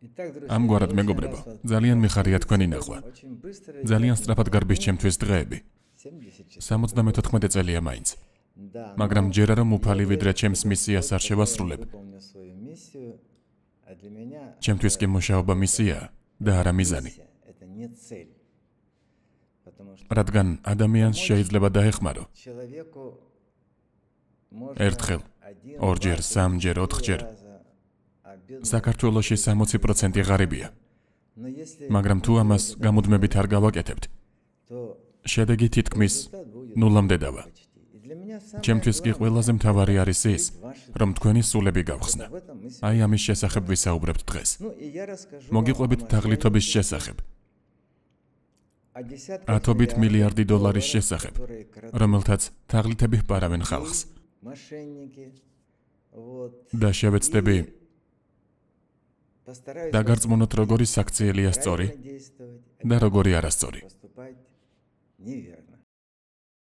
ამგვარად მეგობრებო, ძალიან მიხარია თქვენი ნახვა. ძალიან სწრაფად გარბის ჩემთვის დღეები. 74 წელია მაინც. მაგრამ ჯერა რომ უფალი ვიდრე ჩემს მისიას არ შევასრულებ. ჩემთვის კი მუშაობა მისიაა და არა მიზანი. რადგან ადამიანს შეიძლება დაეხმარო. ერთხელ, ორჯერ, სამჯერ, ოთხჯერ. საქართველოში 60% ღარიბია. მაგრამ თუ ამას გამუდმებით არ გავაკეთებთ, შედეგი თითქმის ნულამდე დავა. ჩემთვის კი ყველაზე მთავარი არის ის, რომ თქვენი სულები გავხსნა. აი ამის შესახებ ვისაუბრებთ დღეს. მოგიყვებით თაღლითობის შესახებ. 10 მილიარდი დოლარის შესახებ, რომელთაც თაღლითები ჰპარავენ ხალხს. და შევეცდები დაგარწმუნოთ როგორი საქციელია სწორი და როგორი არასწორი.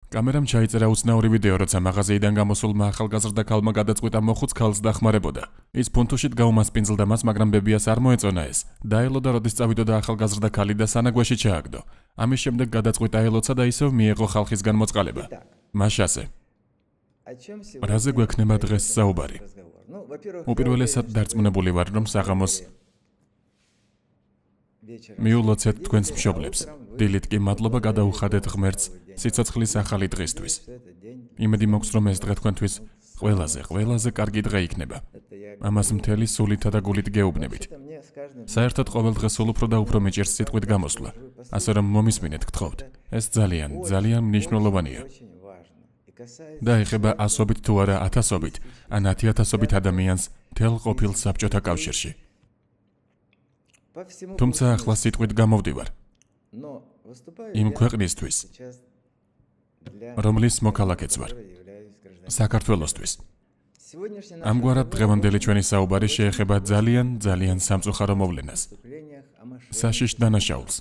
კამერამ ჩაიწერა უცნაური ვიდეო, როცა მაღაზიიდან გამოსულმა ახალგაზრდა ქალმა გადაწყვიტა მოხუც ქალს დახმარებოდა. ის ფუნთუშით გაუმასპინძლდა მას, მაგრამ ბებიას არ მოეწონა ეს. დაელოდა, როდის წავიდოდა ახალგაზრდა ქალი და სანაგვეში ჩააგდო. ამის შემდეგ გადაწყვიტა ელოცა და ისევ მიეღო ხალხისგან მოწყალება. მას ასე. რაზე გვექნება დღეს საუბარი? უპირველესად დარწმუნებული ვარ, რომ საღამოს მიულოცეთ თქვენს მშობლებს. დილით კი მადლობა გადაუხადეთ ღმერთს სიცოცხლის ახალი დღისთვის. იმედი მაქვს, რომ ეს დღე თქვენთვის ყველაზე კარგი დღე იქნება. ამას მთელი სულითა და გულით გეუბნებით. საერთოდ ყოველ დღეს სულ უფრო და უფრო მიჭირს სიტყვით გამოსვლა. ასე რომ მომისმინეთ, გთხოვთ. ეს ძალიან მნიშვნელოვანია. და ეხება ასობით თუ არა ათასობით, ან 10,000-ობით ადამიანს მთელ ყოფილ საბჭოთა კავშირში. თუმცა ახლა სიტყვით გამოვდივარ. იმ ქვეყნისთვის, რომლის მოქალაქეც ვარ, საქართველოსთვის. ამგვარად დღევანდელი ჩვენი საუბარი შეეხება ძალიან სამწუხარო მოვლენას. საშიშ დანაშაულს,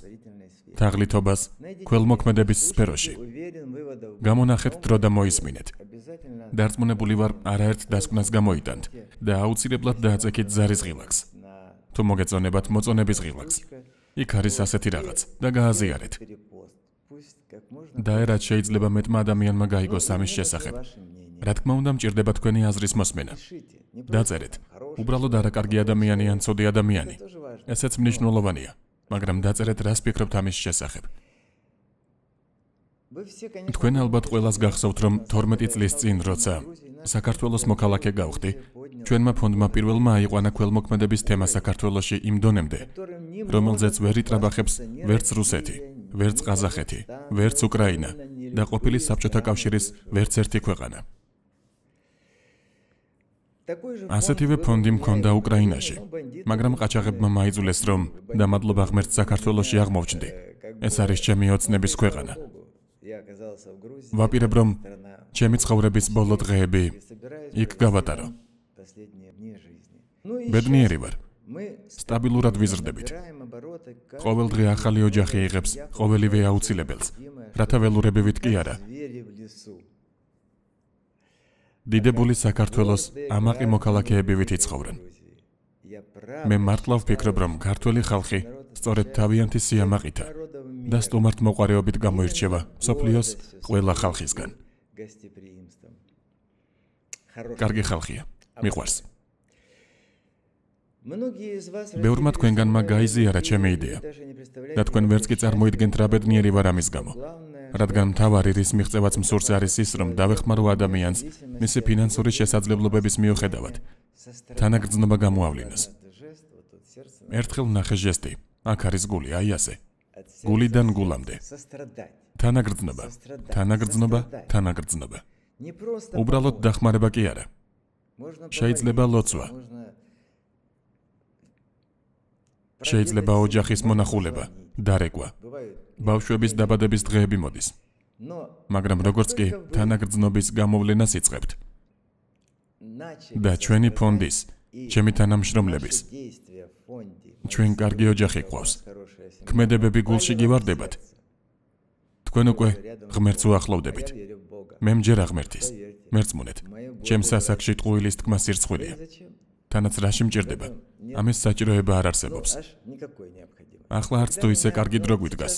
თაღლითობას ქველმოქმედების სფეროში. გამონახეთ დრო და მოისმინეთ. დარწმუნებული ვარ, არაერთ დასკვნას გამოიტანთ და აუცილებლად დააწექით ზარის ღილაკს. თუ მოგეწონებათ მოწონების ღილაკს. იქ არის ასეთი რაღაც და გააზიარეთ. დაერად შეიძლება მეტმა ადამიანმა გაიგოს ამის შესახებ. რა თქმა უნდა, მჭირდება თქვენი აზრის მოსმენა. დაწერეთ. უბრალოდ არა კარგი ადამიანი ან ცუდი ადამიანი. ესეც მნიშვნელოვანია. მაგრამ დაწერეთ, რას ფიქრობთ ამის შესახებ. თქვენ ალბათ ყველას გახსოვთ, რომ 12 წლის წინ, როცა საქართველოს მოქალაქე გავხდი, ჩვენმა ფონდმა პირველმა აიყვანა ქველმოქმედების თემა საქართველოში იმ დონემდე, რომელზეც ვერ იტრაბახებს ვერც რუსეთი, ვერც ყაზახეთი, ვერც უკრაინა და ყოფილი საბჭოთა კავშირის ვერც ერთი ქვეყანა. ასეთივე ფონდი მქონდა უკრაინაში, მაგრამ ყაჩაღებმა მაიძულეს, რომ და მადლობა ღმერთს საქართველოში აღმოვჩნდი. ეს არის ჩემი ოცნების ქვეყანა. ვაპირებ, რომ ჩემი ცხოვრების ბოლო დღეები იქ გავატარო. ბედნიერი ვარ. სტაბილურად ვიზრდებით. ყოველ დღე ახალი ოჯახი იღებს ყოველივე აუცილებელს, რათა ველურებივით კი არა. დიდებული საქართველოს ამაყი მოქალაქეებივით იცხოვრენ. მე მართლა ვფიქრობ, რომ ქართველი ხალხი სწორედ თავიანთი სიამაყითა და სტუმართმოყვარეობით გამოირჩევა მსოფლიოს ყველა ხალხისგან. კარგი ხალხია, მიყვარს. ბევრმა თქვენგანმა გაიზიარა ჩემი იდეა და თქვენ ვერც კი წარმოიდგენთ რა ბედნიერი ვარ ამის გამო. რადგან მთავარი რის მიღწევაც მსურს არის ის, რომ დავეხმარო ადამიანს მისი ფინანსური შესაძლებლობების მიუხედავად თანაგრძნობა გამოავლინოს. ერთხელ ვნახე ჟესტი, აქ არის გული, აი ასე. გულიდან გულამდე. თანაგრძნობა. უბრალოდ დახმარება კი არა. შეიძლება ლოცვა. შეიძლება ოჯახის მონახულება, დარეკვა. ბავშვების დაბადების დღეები მოდის. მაგრამ როგორც კი თანაგრძნობის გამოვლენას იწყებთ. და ჩვენი ფონდის, ჩემი თანამშრომლების, ჩვენ კარგი ოჯახი გვყავს. ქმედებები გულში გივარდებათ. თქვენ უკვე ღმერთს უახლოვდებით. მე მჯერა ღმერთის. მერწმუნეთ. ჩემს ასაკში ტყუილის თქმა სირცხვილია. თანაც რაში მჭირდება? ამის საჭიროება არ არსებობს. ახლა არც თუ ისე კარგი დრო გვიდგას.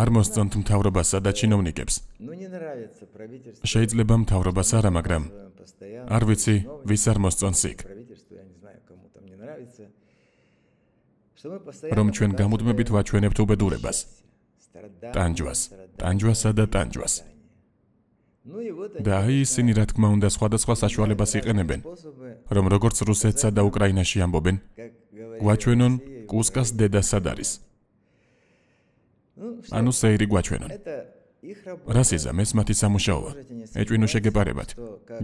არ მოსწონთ მთავრობასა და ჩინოვნიკებს. შეიძლება მთავრობას არა, მაგრამ არ ვიცი, ვის არ მოსწონს იქ. რომ ჩვენ გამუდმებით ვაჩვენებთ უბედურებას. ტანჯვასა და ტანჯვას. და აი ისინი რა თქმა უნდა სხვადასხვა საშუალებას იყენებენ, რომ როგორც რუსეთსა და უკრაინაში ამბობენ, გვაჩვენონ კუსკას დედა სად არის. ანუ სეირი გვაჩვენონ. რასიზმ ეს მათი სამუშაოა. ეჭვინო შეგეპარებათ.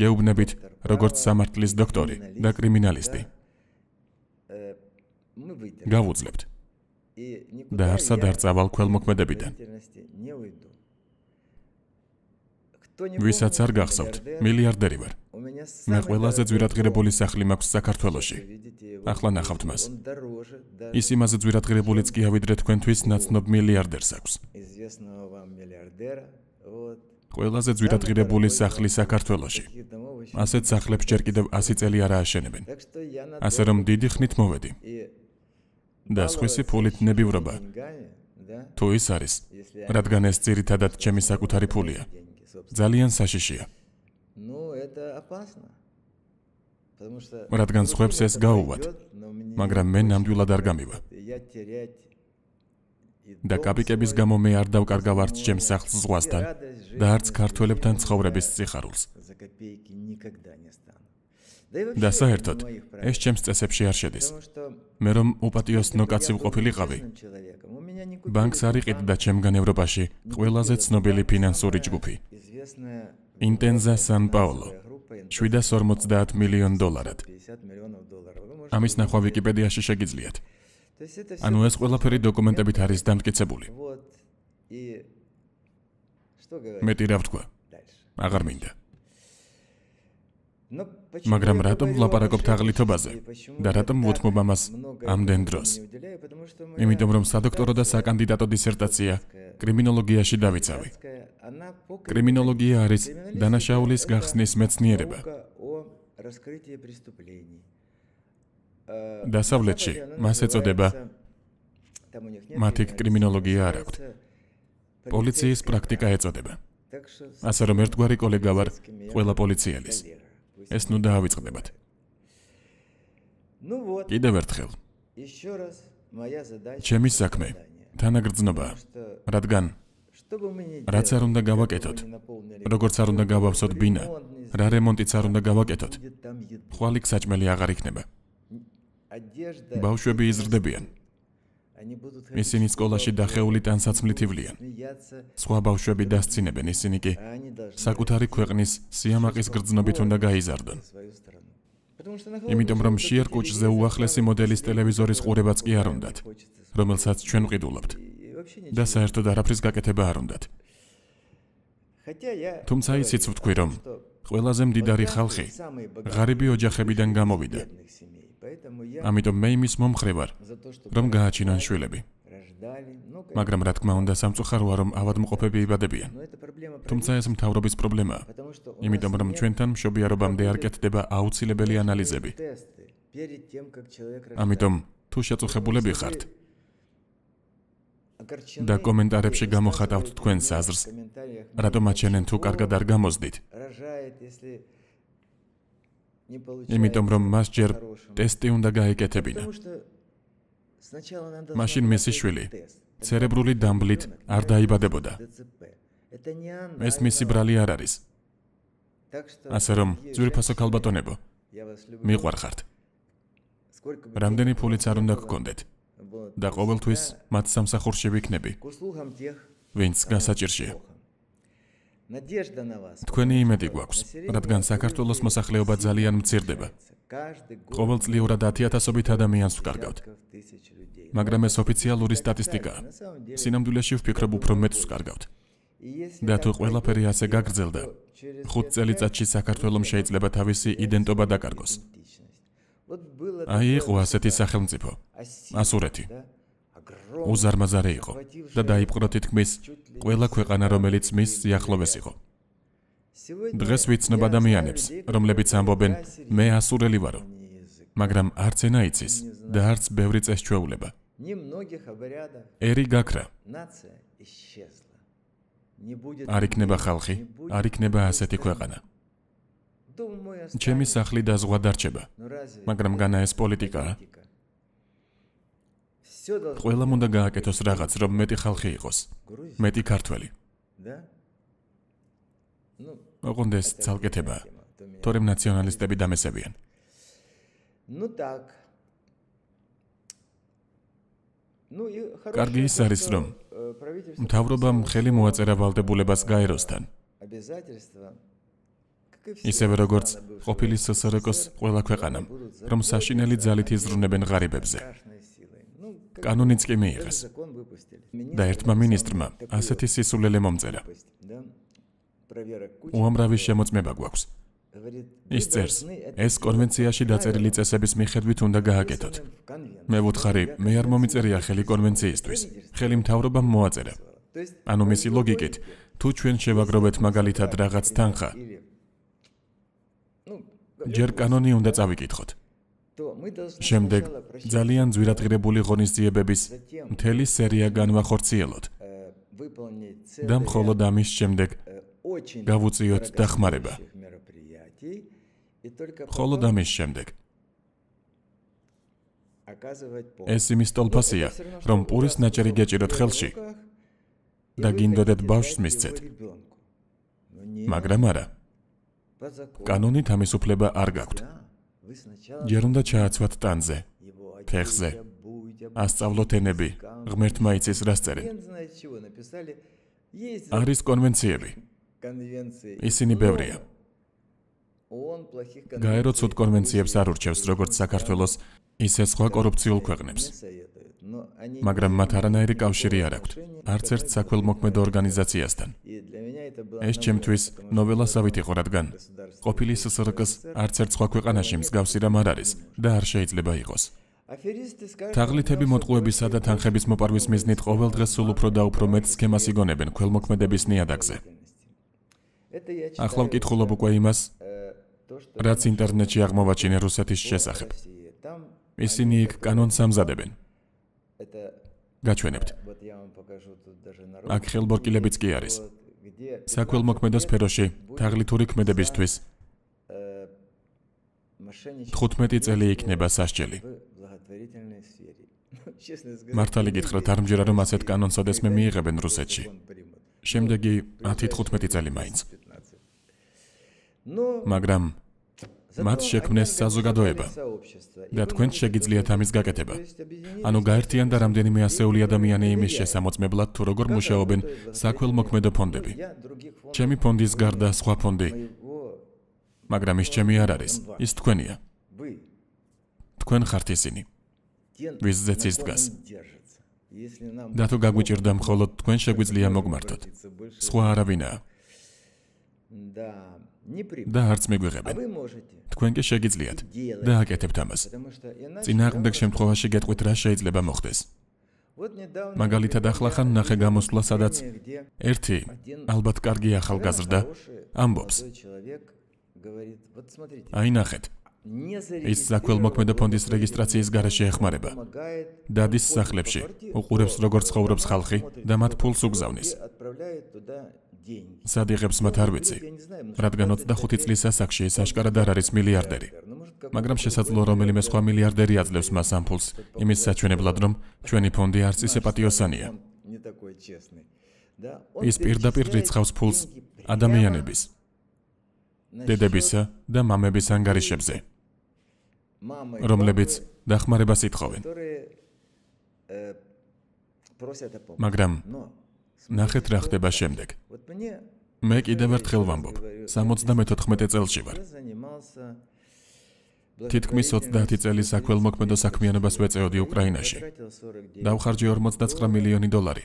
გეუბნებით, როგორც სამართლის დოქტორი და კრიმინალისტი. გავუძლებთ. და არსად არ წავალ ქველმოქმედებიდან. ვისაც არ გახსოვთ, მილიარდერი ვარ. მე ყველაზე ძვირადღირებული სახლი მაქვს საქართველოში. ახლა ნახავთ მას. ის იმაზე ძვირადღირებულიც კი ავიდრე თქვენთვის ნაცნობ მილიარდერს აქვს. ყველაზე ძვირადღირებული სახლი საქართველოში. ასეთ სახლებს ჯერ კიდევ 100 წელი არ ააშენებენ. ასე რომ დიდი ხნით მოვედი. და სხვისი ფულით ნებივრობა. თუ ის არის, რადგან ეს ძირითადად ჩემი საკუთარი ფულია. ძალიან საშიშია. რადგან სხვებს ეს გაუვათ, მაგრამ მე ნამდვილად არ გამივა. და კაპიკების გამო მე არ დავკარგავ არც ჩემს სახლს ზღვასთან და არც ქართველებთან ცხოვრების სიხარულს. და საერთოდ, ეს ჩემს წესებში არ შედის. მე რომ უპატიოსნო კაცი ვყოფილიყავი, ბანკს არ იყიდდა ჩემგან ევროპაში ყველაზე ცნობილი ფინანსური ჯგუფი. ინტენზა სან პაულო, $750 მილიონ. ამის ნახვა ვიკიპედიაში შეგიძლიათ. ანუ ეს ყველაფერი დოკუმენტებით არის დამტკიცებული. მეტი რა ვთქვა? აღარ მინდა. მაგრამ რატომ ვლაპარაკობთ აღლითობაზე და რატომ ვუთმობ ამას ამდენ დროს? იმიტომ რომ სადოქტორო და საკანდიდატო დისერტაცია კრიმინოლოგიაში დავიცავი. კრიმინოლოგია არის დანაშაულის გახსნის მეცნიერება. დასავლეთში მას ეწოდება, მათი კრიმინოლოგია არ აქვთ. პოლიციის პრაქტიკა ეწოდება. ასე რომ ერთგვარი კოლეგა ვარ ყველა პოლიციელის. ეს ნუ დაავიწყდებათ. კიდევ ერთხელ. ჩემი საქმე თანაგრძნობაა, რადგან რაც არ უნდა გავაკეთოთ, როგორც არ უნდა გავავსოთ ბინა, რა რემონტიც არ უნდა გავაკეთოთ, ხვალიქ საჭმელი აღარ იქნება. ბავშვები იზრდებიან. ისინი სკოლაში დახეული ტანსაცმლით ივლიან. სხვა ბავშვები დასცინებენ, ისინი კი საკუთარი ქვეყნის სიამაყის გრძნობით უნდა გაიზარდონ. იმიტომ რომ შიერ კუჭზე უახლესი მოდელის ტელევიზორის ყურებაც კი არ უნდათ, რომელსაც ჩვენ ვყიდულობთ. და საერთოდ არაფრის გაკეთება არ უნდათ. თუმცა ისიც ვთქვი, რომ ყველაზე მდიდარი ხალხი ღარიბი ოჯახებიდან გამოვიდა. ამიტომ მე იმის მომხრე ვარ, რომ გააჩინონ შვილები. მაგრამ რა თქმა უნდა სამწუხაროა, რომ ავადმყოფები იბადებიან. თუმცა ეს მთავრობის პრობლემაა, იმიტომ რომ ჩვენთან მშობიარობამდე არ კეთდება აუცილებელი ანალიზები. ამიტომ თუ შეწუხებულები ხართ და კომენტარებში გამოხატავთ თქვენს აზრს, რატომ აჩენენ თუ კარგად არ გამოსდით? იმიტომ რომ მას ჯერ ტესტი უნდა გაეკეთებინა. მაშინ მისი შვილი ცერებრული დამბლით არ დაიბადებოდა. ეს მისი ბრალი არ არის. ასე რომ, ძვირფასო ქალბატონებო, მიყვარხართ. რამდენი ფულიც არ უნდა გქონდეთ და ყოველთვის მათ სამსახურში ვიქნები, ვინც გასაჭირშია. თქვენი იმედი გვაქვს, რადგან საქართველოს მოსახლეობა ძალიან მცირდება. ყოველწლიურად 10,000-ობით ადამიანს ვკარგავთ. მაგრამ ეს ოფიციალური სტატისტიკაა. სინამდვილეში ვფიქრობ უფრო მეტს ვკარგავთ. და თუ ყველაფერი ასე გაგრძელდა, 5 წელიწადში საქართველომ შეიძლება თავისი იდენტობა დაკარგოს. აი იყო ასეთი სახელმწიფო, ასურეთი. უზარმაზარი იყო და დაიპყრო თითქმის ყველა ქვეყანა, რომელიც მის სიახლოვეს იყო. დღეს ვიცნობ ადამიანებს, რომლებიც ამბობენ, მე ასურელი ვარო. მაგრამ არც ენა იცის და არც ბევრი წესჩვეულება. ერი გაქრა. არ იქნება ხალხი, არ იქნება ასეთი ქვეყანა. ჩემი სახლი და ზღვა დარჩება, მაგრამ განა ეს პოლიტიკაა. ყველამ უნდა გააკეთოს რაღაც, რომ მეტი ხალხი იყოს, მეტი ქართველი. ოღონდ ეს ცალკეთებაა, თორემ ნაციონალისტები დამესებიან. კარგი ის არის, რომ მთავრობამ ხელი მოაწერა ვალდებულებას გაეროსთან. ისევე როგორც ყოფილი СССР-ს ყველა ქვეყანამ, რომ საშინელი ძალით იზრუნებენ ღარიბებზე. კანონიც კი მიიღეს. და ერთმა მინისტრმა ასეთი სისულელე მომწერა. უამრავი შემოწმება გვაქვს. ის წერს, ეს კონვენციაში დაწერილი წესების მიხედვით უნდა გააკეთოთ. მე ვუთხარი, მე არ მომიწერია ხელი კონვენციისთვის. ხელი მთავრობამ მოაწერა. ანუ მისი ლოგიკით, თუ ჩვენ შევაგროვეთ მაგალითად რაღაც თანხა, ჯერ კანონი უნდა წავიკითხოთ. შემდეგ ძალიან ძვირადღირებული ღონისძიებების მთელი სერია განვახორციელოთ. და მხოლოდ ამის შემდეგ გავუწიოთ დახმარება. მხოლოდ ამის შემდეგ. ეს იმის ტოლფასია, რომ პურის ნაჭერი გეჭიროთ ხელში და გინდოდეთ ბავშვს მისცეთ. მაგრამ არა. კანონით ამის უფლება არ გაქვთ. ჯერ უნდა ჩააცვათ ტანზე, ფეხზე, ასწავლოთ ენები, ღმერთმა იცის რას წერენ. არის კონვენციები. ისინი ბევრია. გაერო ცუდ კონვენციებს არ ურჩევს როგორც საქართველოს, ისე სხვა კორუფციულ ქვეყნებს. მაგრამ მათ არანაირი კავშირი არ აქვთ, არც ერთ საქველმოქმედო ორგანიზაციასთან. ეს ჩემთვის ნოველასავით იყო, რადგან ყოფილი СССР-ს არც ერთ სხვა ქვეყანაში მსგავსი რამ არ არის და არ შეიძლება იყოს. თაღლითები მოტყუებისა და თანხების მოპარვის მიზნით ყოველ დღეს სულ უფრო და უფრო მეტ სქემას იგონებენ ქველმოქმედების ნიადაგზე. ახლა ვკითხულობ უკვე იმას, რაც ინტერნეტში აღმოვაჩინე რუსეთის შესახებ. ისინი იქ კანონს ამზადებენ. გაჩვენებთ. აქ ხელბორკილებიც კი არის. საქველმოქმედო სფეროში თაღლითური ქმედებისთვის 15 წელი იქნება სასჯელი. მართალი გითხრათ, არ მჯერა რომ ასეთ კანონს ოდესმე მიიღებენ რუსეთში. შემდეგი 10-15 წელი მაინც. მაგრამ მათ შექმნეს საზოგადოება და თქვენ შეგიძლიათ ამის გაკეთება. ანუ გაერთიანდა რამდენიმე ასეული ადამიანი იმის შესამოწმებლად, თუ როგორ მუშაობენ საქველმოქმედო ფონდები. ჩემი ფონდის გარდა სხვა ფონდი, მაგრამ ის ჩემი არ არის, ის თქვენია. თქვენ ხართ ისინი, ვისზეც ის დგას. და თუ გაგვიჭირდა მხოლოდ თქვენ შეგვიძლია მოგმართოთ. სხვა არავინაა. და არც მიგვიღებენ. თქვენ კი შეგიძლიათ და აკეთებთ ამას. წინააღმდეგ შემთხვევაში გეტყვით რა შეიძლება მოხდეს. მაგალითად ახლა ხან ნახე გამოსვლა, სადაც ერთი ალბათ კარგი ახალგაზრდა ამბობს. აი ნახეთ. ის საქველმოქმედო ფონდის რეგისტრაციის გარეშე ეხმარება. დადის სახლებში, უყურებს როგორ ცხოვრობს ხალხი და მათ ფულს უგზავნის. სად იღებს მათ არ ვიცი, რადგან 25 წლის ასაკში ის აშკარად არ არის მილიარდერი. მაგრამ შესაძლოა რომელიმე სხვა მილიარდერი აძლევს მას ამ ფულს, იმის საჩვენებლად, რომ ჩვენი ფონდი არც ისე პატიოსანია. ის პირდაპირ რიცხავს ფულს ადამიანების, დედებისა და მამების ანგარიშებზე, რომლებიც დახმარებას ითხოვენ. მაგრამ ნახეთ რა ხდება შემდეგ. მე კიდევ ერთხელ ვამბობ, 74 წელში ვარ. თითქმის 30 წელი საქველმოქმედო საქმიანობას ვეწეოდი უკრაინაში. დავხარჯე 49 მილიონი დოლარი.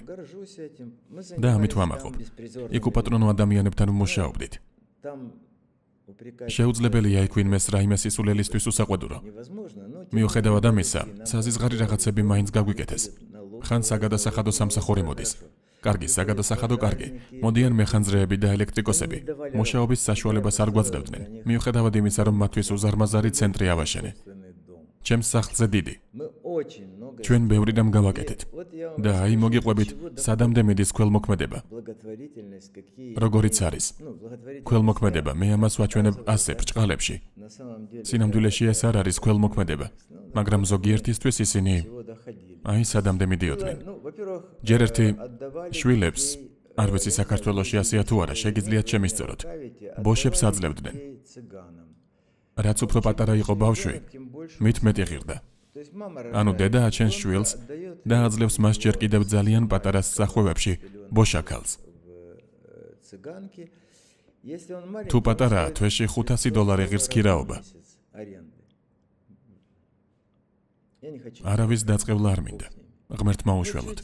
და ამით ვამაყობ. იქ უპატრონო ადამიანებთან ვმუშაობდით. შეუძლებელია იქ ვინმეს რაიმე სისულელისთვის უსაყვედურო. მიუხედავად ამისა, საზიზღარი რაღაცები მაინც გაგვიკეთეს. ხან საგადასახადო სამსახური მოდის. კარგი, საგადასახადო კარგი. მოდიან მეხანძრეები და ელექტრიკოსები. მუშაობის საშუალებას არ გვაძლევდნენ. მიუხედავად იმისა, რომ მათთვის უზარმაზარი ცენტრი ავაშენე. ჩემს სახლზე დიდი. ჩვენ ბევრი რამ გავაკეთეთ. და აი მოგიყვებით, სადამდე მიდის ქველმოქმედება. როგორიც არის. ქველმოქმედება, მე ამას ვაჩვენებ ასე ბრჭყალებში. სინამდვილეში ეს არ არის ქველმოქმედება, მაგრამ ზოგიერთისთვის ისინი აი სადამდე მიდიოდნენ. ჯერ ერთი შვილებს, არ ვიცი საქართველოში ასეა თუ არა, შეგიძლიათ შემისწეროთ. ბოშებს აძლევდნენ. რაც უფრო პატარა იყო ბავშვი, მით მეტი ღირდა. ანუ დედა აჩენს შვილს და აძლევს მას ჯერ კიდევ ძალიან პატარა სახვევებში ბოშაქალს. თუ პატარაა, თვეში $500 ღირს ქირაობა. არავის დაწყევლა არ მინდა. ღმერთმა უშველოდ.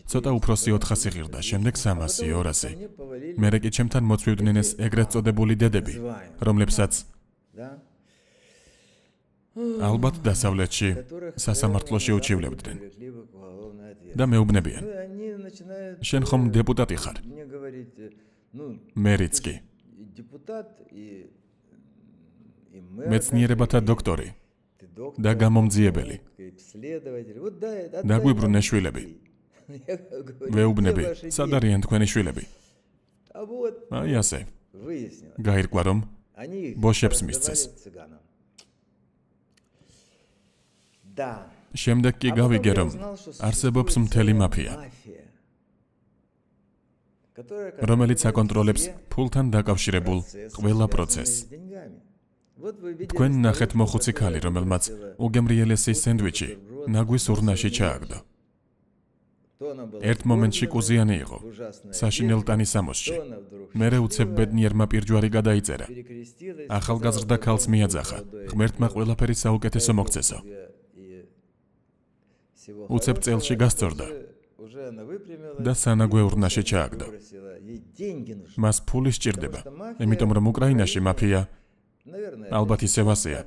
ცოტა უფროსი 400 ღირდა, შემდეგ 300, 200. მერე კი ჩემთან მოწვივდნენ ეს ეგრეთ წოდებული დედები, რომლებსაც ალბათ დასავლეთში სასამართლოში უჩივლებდნენ. და მეუბნებიან. შენ ხომ დეპუტატი ხარ? მერიც კი. მეცნიერებათა დოქტორი და გამომძიებელი. დაგვიბრუნე შვილები. ვეუბნები, სად არიან თქვენი შვილები? აი ასე. გაირკვა რომ ბოშებს მისცეს. შემდეგ კი გავიგე რომ არსებობს მთელი მაფია, რომელიც აკონტროლებს ფულთან დაკავშირებულ ყველა პროცესს. თქვენ ნახეთ მოხუცი ქალი, რომელმაც უგემრიელესი სენდვიჩი ნაგვის ურნაში ჩააგდო. ერთ მომენტში კუზიანი იყო, საშინელ ტანის ამოსში. მერე უცებ ბედნიერმა პირჯვარი გადაიწერა. ახალგაზრდა ქალს მიაძახა, ღმერთმა ყველაფერი საუკეთესო მოგცესო. უცებ წელში გასწორდა და სანაგვე ურნაში ჩააგდო. მას ფული სჭირდება, იმიტომ რომ უკრაინაში მაფია ალბათ ისევ ასეა.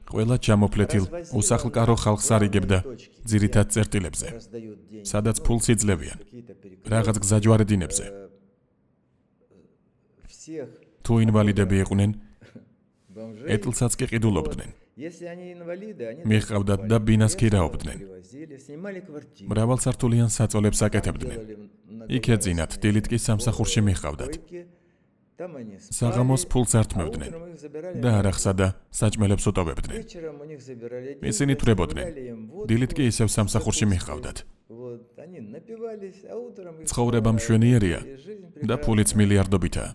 ყველა ჩამოფლეთილ უსახლკარო ხალხს არიგებდა ძირითად წერტილებზე, სადაც ფულს იძლევიან, რაღაც გზაჯვარედინებზე. თუ ინვალიდები იყვნენ, ეტლსაც კი ყიდულობდნენ. მიჰყავდათ და ბინას ქირაობდნენ. მრავალსართულიან საწოლებს აკეთებდნენ. იქ ეძინათ, დილით კი სამსახურში მიჰყავდათ. საღამოს ფულს ართმევდნენ და არახსა და საჭმელებს უტოვებდნენ. ისინი თვრებოდნენ. დილით კი ისევ სამსახურში მიჰყავდათ. ცხოვრება მშვენიერია და ფულიც მილიარდობითაა.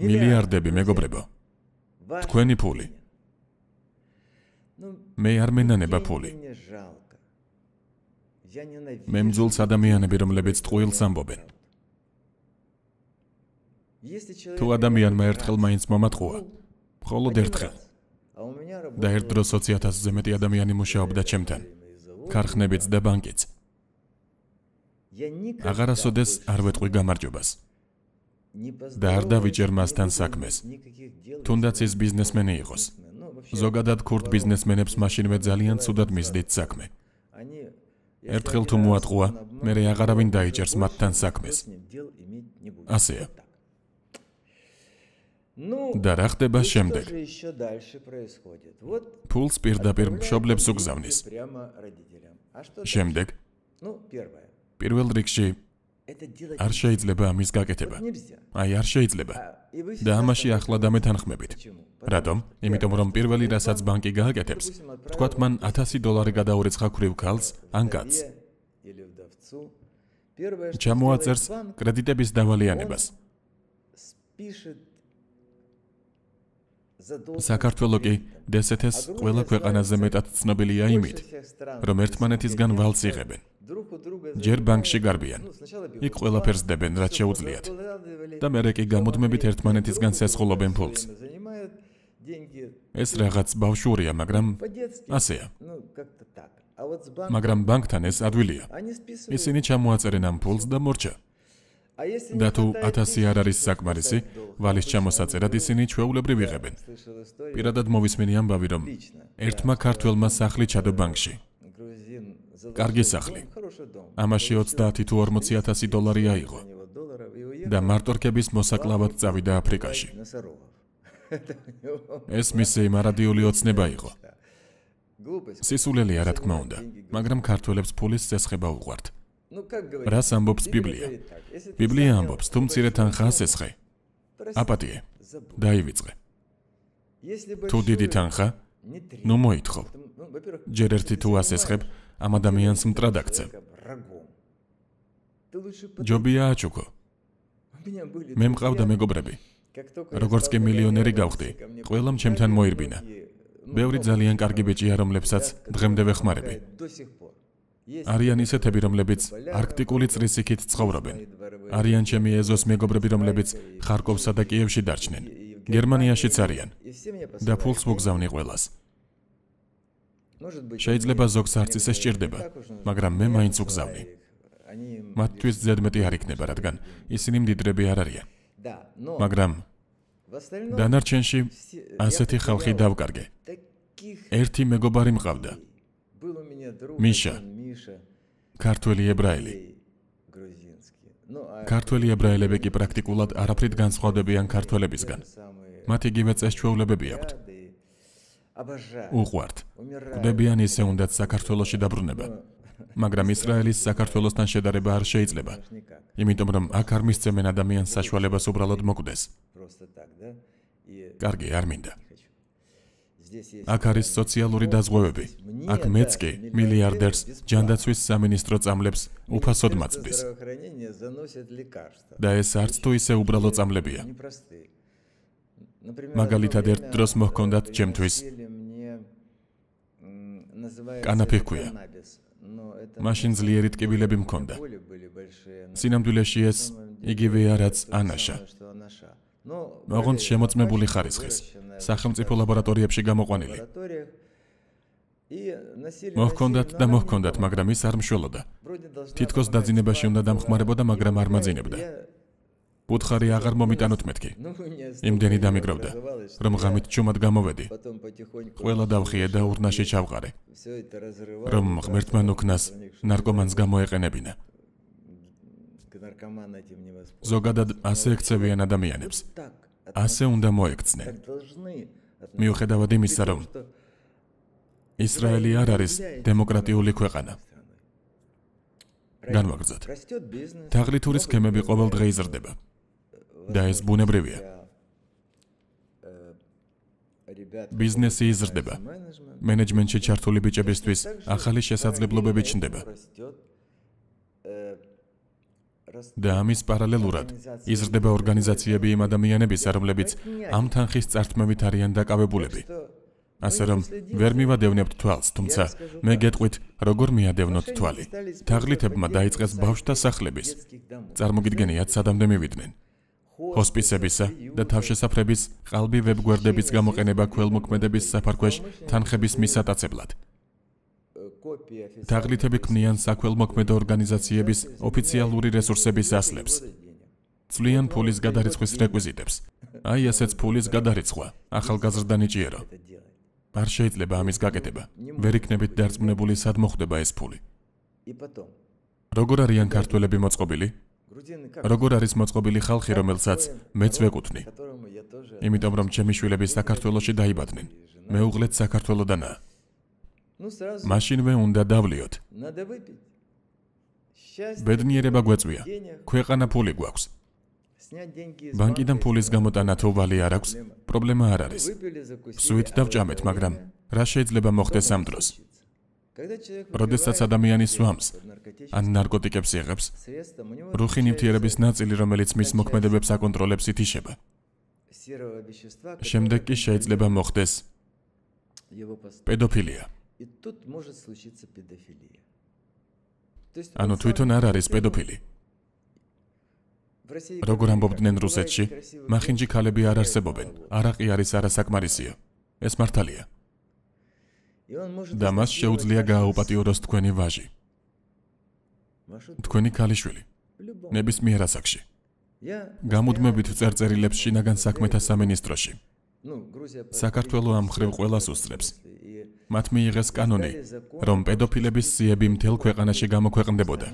მილიარდები, მეგობრებო. თქვენი ფული. მე არ მენანება ფული. მე მძულს ადამიანები, რომლებიც ტყუილს ამბობენ. თუ ადამიანმა ერთხელ მაინც მომატყუა, მხოლოდ ერთხელ. და ერთ დროს 20,000-ზე მეტი ადამიანი მუშაობდა ჩემთან, ქარხნებიც და ბანკიც. აღარასოდეს არ ვეტყვი გამარჯვებას. და არ დავიჭერ მასთან საქმეს. თუნდაც ის ბიზნესმენი იყოს. ზოგადად ქურთ ბიზნესმენებს მაშინვე ძალიან ცუდად მისდით საქმე. ერთხელ თუ მოატყუა, მერე აღარავინ დაიჭერს მათთან საქმეს. ასეა. და რა ხდება შემდეგ? ფულს პირდაპირ მშობლებს უგზავნის. შემდეგ? პირველ რიგში არ შეიძლება ამის გაკეთება. აი არ შეიძლება. და ამაში ახლა დამეთანხმებით. რატომ? იმიტომ რომ პირველი რასაც ბანკი გააკეთებს, თქვათ მან $1,000 გადაურიცხა ქვრივ ქალს ან კაცს. ჩამოაწერს კრედიტების დავალიანებას. საქართველო კი DST-ს ყველა ქვეყანაზე მეტად ცნობილია იმით, რომ ერთმანეთისგან ვალს იღებენ. ჯერ ბანკში გარბიან. იქ ყველაფერს დებენ, რაც შეუძლიათ. და მერე კი გამუდმებით ერთმანეთისგან სესხულობენ ფულს. ეს რაღაც ბავშვურია, მაგრამ ასეა. მაგრამ ბანკთან ეს ადვილია. ისინი ჩამოაწერენ ამ ფულს და მორჩა. და თუ 1000 არ არის საკმარისი, ვალის ჩამოსაწერად ისინი ჩვეულებრივ იღებენ. პირადად მოვისმენი ამბავი, რომ ერთმა ქართველმა სახლი ჩადო ბანკში. კარგი სახლი. ამაში 30 თუ 40,000 დოლარი აიღო. და მარტორქების მოსაკლავად წავიდა აფრიკაში. ეს მისი მარადიული ოცნება იყო. სისულელია რა თქმა უნდა, მაგრამ ქართველებს ფულის წესხება უყვართ. რას ამბობს ბიბლია? ბიბლია ამბობს, თუ მცირე თანხაა სესხე, აპატიე, დაივიწყე. თუ დიდი თანხა, ნუ მოითხოვ. ჯერ ერთი თუ ასესხებ, ამ ადამიანს მტრად აქცევ. ჯობია აჩუქო. მე მყავდა მეგობრები. როგორც კი მილიონერი გავხდი, ყველამ ჩემთან მოირბინა. ბევრი ძალიან კარგი ბიჭია, რომლებსაც დღემდე ვეხმარები. არიან ისეთები, რომლებიც არქტიკული წრის იქით ცხოვრობენ. არიან ჩემი ეზოს მეგობრები, რომლებიც ხარკოვსა და კიევში დარჩნენ. გერმანიაშიც არიან. და ფულს ვუგზავნი ყველას. შეიძლება ზოგს არც ისე სჭირდება, მაგრამ მე მაინც ვუგზავნი. მათთვის ზედმეტი არ იქნება, რადგან ისინი მდიდრები არ არიან. მაგრამ დანარჩენში ასეთი ხალხი დავკარგე. ერთი მეგობარი მყავდა. მიშა, ქართველი ებრაელი. ქართველი ებრაელები კი პრაქტიკულად არაფრით განსხვავდებიან ქართველებისგან. მათ იგივე წესჩვეულებები აქვთ. უყვართ. ყვდებიან ისე უნდათ საქართველოში დაბრუნება. მაგრამ ისრაელის საქართველოსთან შედარება არ შეიძლება. იმიტომ რომ აქ არ მისცემენ ადამიანს საშუალებას უბრალოდ მოკვდეს. კარგი, არ მინდა. აქ არის სოციალური დაზღვევები. აქ მეც კი მილიარდერს ჯანდაცვის სამინისტრო წამლებს უფასოდ მაწვდის. და ეს არც თუ ისე უბრალო წამლებია. მაგალითად ერთ დროს მოჰქონდათ ჩემთვის კანაფი ჰქვია. მაშინ ძლიერი ტკივილები მქონდა. სინამდვილეში ეს იგივეა, რაც ანაშა. ოღონდ შემოწმებული ხარისხის, სახელმწიფო ლაბორატორიებში გამოყვანილი. მოჰქონდათ, მაგრამ ის არ მშველოდა. თითქოს დაძინებაში უნდა დამხმარებოდა, მაგრამ არ მაძინებდა. უთხარი აღარ მომიტანოთ მეთქი. იმდენი დამიგროვდა, რომ ღამით ჩუმად გამოვედი. ყველა დავხიე და ურნაში ჩავყარე. რომ ღმერთმა ნუქნას ნარკომანს გამოეყენებინა. ზოგადად ასე ექცევიან ადამიანებს. ასე უნდა მოექცნენ. მიუხედავად იმისა, რომ ისრაელი არ არის დემოკრატიული ქვეყანა. განვაგრძოთ. თაღლითური სქემები ყოველ დღე იზრდება. და ეს ბუნებრივია. ბიზნესი იზრდება. მენეჯმენტში ჩართული ბიჭებისთვის ახალი შესაძლებლობები ჩნდება. და ამის პარალელურად იზრდება ორგანიზაციები იმ ადამიანებისა, რომლებიც ამ თანხის წართმევით არიან დაკავებულები. ასე რომ ვერ მივადევნებთ თვალს, თუმცა მე გეტყვით, როგორ მიადევნოთ თვალი. თაღლითებმა დაიწყეს ბავშვთა სახლების. წარმოგიდგენიათ, სადამდე მივიდნენ. ჰოსპისებისა და თავშესაფრების ყალბი ვებგვერდების გამოყენება ქველმოქმედების საფარქვეშ თანხების მისატაცებლად. თაღლითები ქმნიან საქველმოქმედო ორგანიზაციების ოფიციალური რესურსების ასლებს. ცვლიან ფულის გადარიცხვის რეკვიზიტებს. აი ესეც ფულის გადარიცხვა, ახალგაზრდა ნიჭიერო. არ შეიძლება ამის გაკეთება. ვერ იქნებით დარწმუნებული, სად მოხვდება ეს ფული. როგორ არიან ქართველები მოწყობილი? როგორ არის მოწყობილი ხალხი, რომელსაც მეც ვეკუთვნი? იმიტომ რომ ჩემი შვილები საქართველოში დაიბადნენ. მეუღლეც საქართველოდანაა. მაშინვე უნდა დავლიოთ. ბედნიერება გვეწვია. ქვეყანა ფული გვაქვს. ბანკიდან ფულის გამოტანა თუ ვალი არ აქვს, პრობლემა არ არის. სვით დავჭამეთ, მაგრამ რა შეიძლება მოხდეს ამ დროს? როდესაც ადამიანი სვამს, ან ნარკოტიკებს იღებს, რუხი ნივთიერების ნაწილი, რომელიც მის მოქმედებებს აკონტროლებს, ითიშება. შემდეგ კი შეიძლება მოხდეს პედოფილია. ანუ თვითონ არ არის პედოფილი. როგორ ამბობდნენ რუსეთში, მახინჯი ქალები არ არსებობენ, არაყი არის არასაკმარისიო. ეს მართალია. და მას შეუძლია გააუპატიოროს თქვენი ვაჟი. თქვენი ქალიშვილი. ნებისმიერ ასაკში. გამუდმებით წერწერილებს შინაგან საქმეთა სამინისტროში. საქართველო ამ მხრივ ყველას უსწრებს. მათ მიიღეს კანონი, რომ პედოფილების სიები მთელ ქვეყანაში გამოქვეყნდებოდა.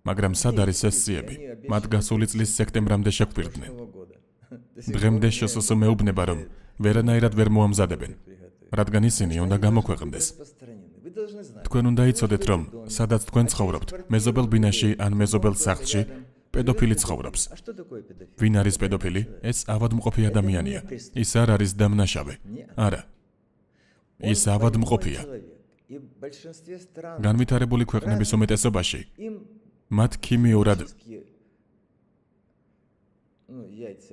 მაგრამ სად არის ეს სიები? მათ გასული წლის სექტემბრამდე შეგვირდნენ. დღემდე შესაძლოა მეუბნება, რომ ვერანაირად ვერ მოამზადებენ. რადგან ისინი უნდა გამოქვეყნდეს. თქვენ უნდა იცოდეთ, რომ სადაც თქვენ ცხოვრობთ, მეზობელ ბინაში ან მეზობელ სახლში პედოფილი ცხოვრობს. ვინ არის პედოფილი? ეს ავადმყოფი ადამიანია. ის არ არის დამნაშავე. არა. ის ავადმყოფია. განვითარებული ქვეყნების უმეტესობაში მათ ქიმიურად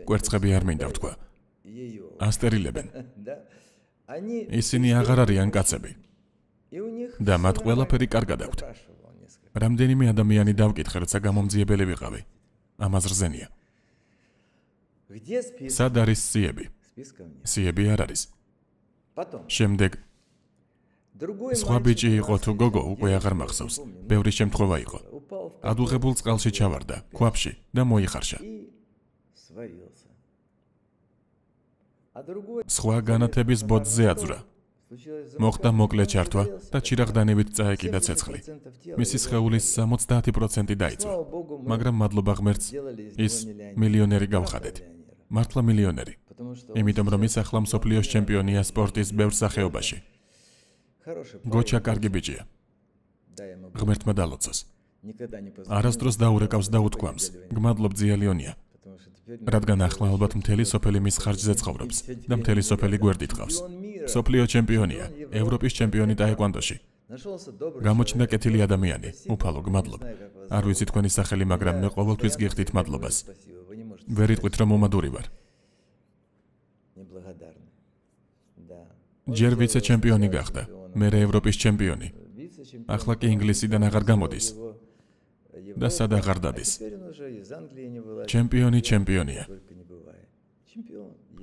კვერცხები არ მინდა ვთქვა. ასტერილებენ. ისინი აღარ არიან კაცები. და მათ ყველაფერი კარგად აქვთ. რამდენიმე ადამიანი დავკითხე, როცა გამომძიებელი ვიყავი. ამას რზენია. სად არის სიები? სიები არ არის. შემდეგ სხვა ბიჭი იყო თუ გოგო, უკვე აღარ მახსოვს. ბევრი შემთხვევა იყო. ადუღებულ წყალში ჩავარდა, ქვაბში და მოიხარშა. სხვა განათების ბოძზე აძვრა. მოხდა მოკლე ჩართვა და ჩირაღდანებით წაეკიდა ცეცხლი. მისი სხეულის 70% დაიწვა. მაგრამ მადლობა ღმერთს, ის მილიონერი გავხადეთ. მართლა მილიონერი. იმიტომ რომ ის ახლა მსოფლიოს ჩემპიონია სპორტის ბევრ სახეობაში. გოჩა კარგი ბიჭია. ღმერთმა დალოცოს. არასდროს დაურეკავს და უთქვამს, გმადლობ ძიალიონია. რადგან ახლა ალბათ მთელი სოფელი მის ხარჯზე ცხოვრობს და მთელი სოფელი გვერდით ყავს. მსოფლიო ჩემპიონია, ევროპის ჩემპიონი ტაეკვანდოში. გამოჩნდა კეთილი ადამიანი, უფალო გმადლობ. არ ვიცი თქვენი სახელი, მაგრამ მე ყოველთვის გიხდით მადლობას. ვერ იტყვით რომ მომადური ვარ. ჯერ ვიცე ჩემპიონი გახდა, მერე ევროპის ჩემპიონი. ახლა კი ინგლისიდან აღარ გამოდის. და სად აღარ დადის. ჩემპიონია.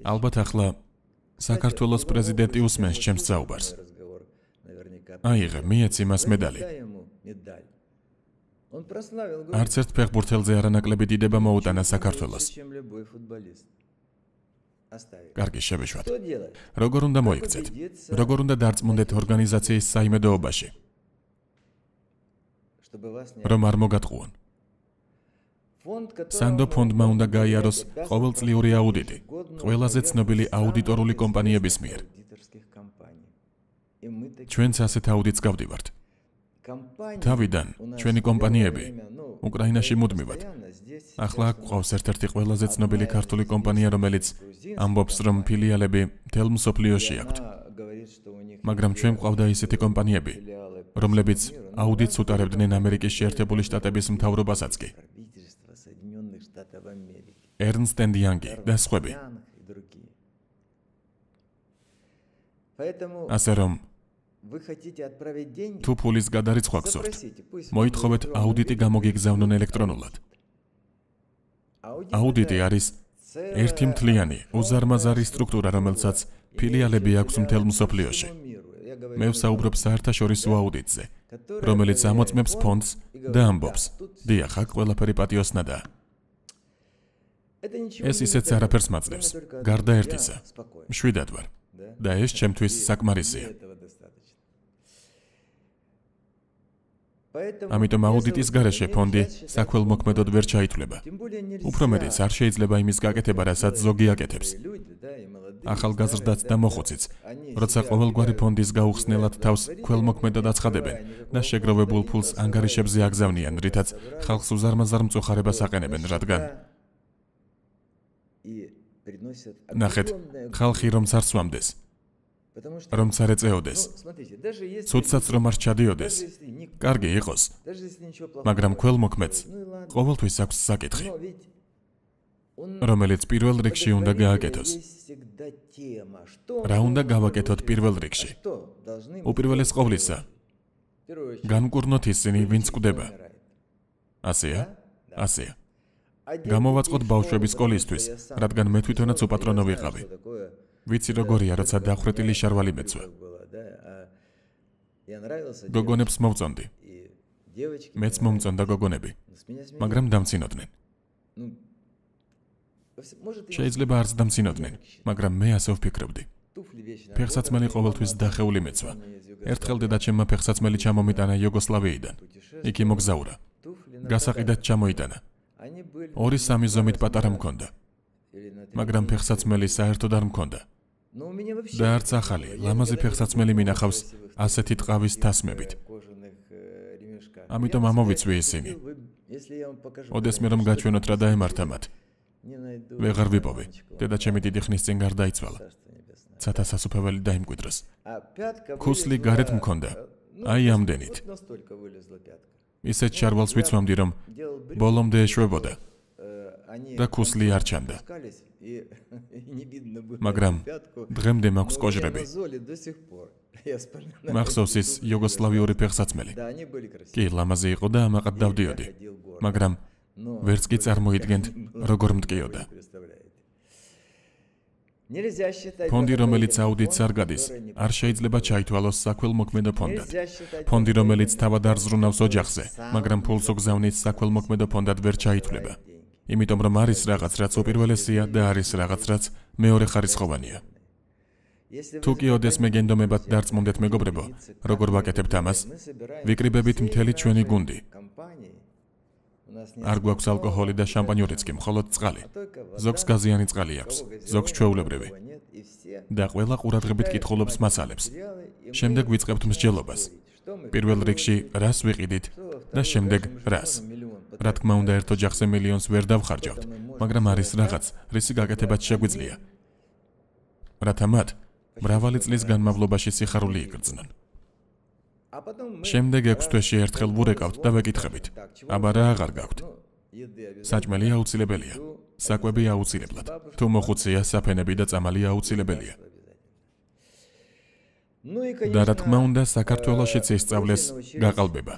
ალბათ ახლა საქართველოს პრეზიდენტი უსმენს ჩემს საუბარს. აიღე, მიეცი მას მედალი. არც ერთ ფეხბურთელზე არანაკლები დიდება მოუტანა საქართველოს. კარგი, შევეშვათ. როგორ უნდა მოიქცეთ? როგორ უნდა დარწმუნდეთ ორგანიზაციის საიმედოობაში? რომ არ მოგატყუონ. სანდო ფონდმა უნდა გაიაროს ყოველწლიური აუდიტი ყველაზე ცნობილი აუდიტორული კომპანიების მიერ. ჩვენც ასეთ აუდიტს გავდივართ. თავიდან ჩვენი კომპანიები უკრაინაში მუდმივად. ახლა გვყავს ერთ-ერთი ყველაზე ცნობილი ქართული კომპანია, რომელიც ამბობს, რომ ფილიალები მთელ მსოფლიოში აქვთ. მაგრამ ჩვენ გვყავდა ისეთი კომპანიები, რომლებიც აუდიტს უტარებდნენ ამერიკის შეერთებული შტატების მთავრობასაც კი. Ernst & Young და სხვები. ასე რომ თუ ფულის გადარიცხვა გსურთ, მოითხოვეთ აუდიტი გამოგიგზავნონ ელექტრონულად. აუდიტი არის ერთი მთლიანი, უზარმაზარი სტრუქტურა, რომელსაც ფილიალები აქვს მთელ მსოფლიოში. მე ვსაუბრობ საერთაშორისო აუდიტზე, რომელიც ამოწმებს ფონდს და ამბობს, დიახ, აქ ყველაფერი პატიოსნადაა. ეს ისეც არაფერს მაძლევს, გარდა ერთისა, მშვიდად ვარ და ეს ჩემთვის საკმარისია. ამიტომ აუდიტის გარეშე ფონდი საქველმოქმედოდ ვერ ჩაითვლება. უფრო მეტიც არ შეიძლება იმის გაკეთება, რასაც ზოგი აკეთებს. ახალგაზრდაც და მოხუციც, როცა ყოველგვარი ფონდის გაუხსნელად თავს ქველმოქმედოდ აცხადებენ და შეგროვებულ ფულს ანგარიშებზე აგზავნიან, რითაც ხალხს უზარმაზარ მწუხარებას აყენებენ, რადგან ნახეთ, ხალხი რომც არ სვამდეს, რომც არ ეწეოდეს, ცუდსაც რომ არ ჩადიოდეს, კარგი იყოს, მაგრამ ქველმოქმედს ყოველთვის აქვს საკითხი, რომელიც პირველ რიგში უნდა გააკეთოს. რა უნდა გავაკეთოთ პირველ რიგში? უპირველეს ყოვლისა, განკურნოთ ისინი, ვინც კვდება. ასეა? ასეა. გამოვაწყოთ ბავშვები სკოლისთვის, რადგან მე თვითონაც უპატრონო ვიყავი. ვიცი როგორია, როცა დახვრეტილი შარვალი მეცვა. გოგონებს მოვწონდი. მეც მომწონდა გოგონები, მაგრამ დამცინოდნენ. შეიძლება არც დამცინოდნენ, მაგრამ მე ასე ვფიქრობდი. ფეხსაცმელი ყოველთვის დახეული მეცვა. ერთხელ დედაჩემმა ფეხსაცმელი ჩამომიტანა იუგოსლავიიდან. იქ იმოგზაურა. გასაყიდად ჩამოიტანა. 2-3 ზომით პატარა მქონდა. მაგრამ ფეხსაცმელი საერთოდ არ მქონდა. და არც ახალი, ლამაზი ფეხსაცმელი მინახავს ასეთი ტყავის თასმებით. ამიტომ ამოვიცვი ისინი. ოდესმე რომ გაჩვენოთ რა დაემართა მათ. ვეღარ ვიპოვე. დედა ჩემი დიდი ხნის წინ გარდაიცვალა. ცათა სასუფეველი დაიმკვიდრეს. ქუსლი გარეთ მქონდა. აი ამდენით. ისეთ შარვალს ვიცვამდი, რომ ბოლომდე ეშვებოდა და ქუსლი არ ჩანდა. მაგრამ დღემდე მაქვს კოჟრები. მახსოვს ის იუგოსლავიური ფეხსაცმელი. კი, ლამაზი იყო და ამაყად დავდიოდი. მაგრამ ვერც კი წარმოიდგენთ, როგორ მტკიოდა. ფონდი, რომელიც აუდიტს არ გადის, არ შეიძლება ჩაითვალოს საქველმოქმედო ფონდად. ფონდი, რომელიც თავად არ ზრუნავს ოჯახზე, მაგრამ ფულს უგზავნის საქველმოქმედო ფონდად ვერ ჩაითვლება. იმიტომ რომ არის რაღაც, რაც უპირველესია და არის რაღაც, რაც მეორეხარისხოვანია. თუ კი ოდესმე გენდომებად დარწმუნდეთ მეგობრებო, როგორ ვაკეთებთ ამას, ვიკრიბებით მთელი ჩვენი გუნდი. არ გვაქვს ალკოჰოლი და შამპანიურიც კი, მხოლოდ წყალი. ზოგს გაზიანი წყალი აქვს, ზოგს ჩვეულებრივი. და ყველა ყურადღებით კითხულობს მასალებს. შემდეგ ვიწყებთ მსჯელობას. პირველ რიგში რას ვიყიდით და შემდეგ რას. რა თქმა უნდა, ერთ ოჯახზე მილიონს ვერ დავხარჯავთ, მაგრამ არის რაღაც, რისი გაკეთებაც შეგვიძლია. რათა მათ მრავალი წლის განმავლობაში სიხარული იგრძნონ. შემდეგ 6 თვეში ერთხელ ვურეკავთ და ვეკითხებით. აბა რა აღარ გაქვთ? საჭმელი აუცილებელია. საკვები აუცილებლად. თუ მოხუცია, საფენები და წამალი აუცილებელია. და რა თქმა უნდა, საქართველოშიც ისწავლეს გაყალბება.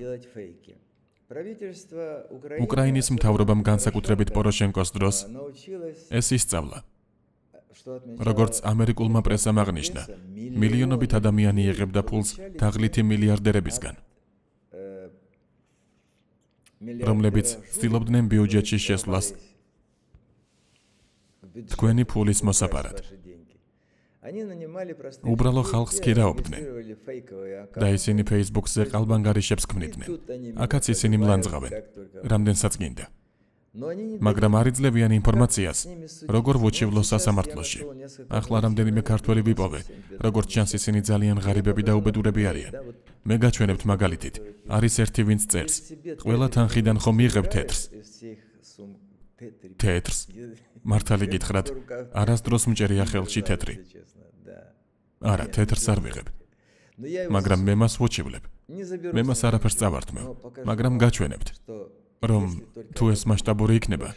უკრაინის მთავრობამ განსაკუთრებით პოროშენკოს დროს ეს ისწავლა. როგორც ამერიკულმა პრესამ აღნიშნა, მილიონობით ადამიანი იღებდა ფულს თაღლითი მილიარდერებისგან, რომლებიც ცდილობდნენ ბიუჯეტში შესვლას თქვენი ფულის მოსაპარად. უბრალო ხალხს ქირაობდნენ და ისინი Facebook-ზე ყალბანგარიშებს ქმნიდნენ. აქაც ისინი მლანძღავენ, რამდენსაც გინდა. მაგრამ არ იძლევიან ინფორმაციას, როგორ ვუჩივლო სასამართლოში. ახლა რამდენიმე ქართველი ვიპოვე, როგორც ჩანს ისინი ძალიან ღარიბები და უბედურები არიან. მე გაჩვენებთ მაგალითით, არის ერთი ვინც წერს, ყველა თანხიდან ხომ იღებ თეთრს. თეთრს? მართალი გითხრათ, არასდროს მჭერია ხელში თეთრი. არა, თეთრს არ ვიღებ. მაგრამ მე მას ვუჩივლებ. მე მას არაფერს წავართმევ, მაგრამ გაჩვენებთ, რომ თუ ეს მასშტაბური იქნება,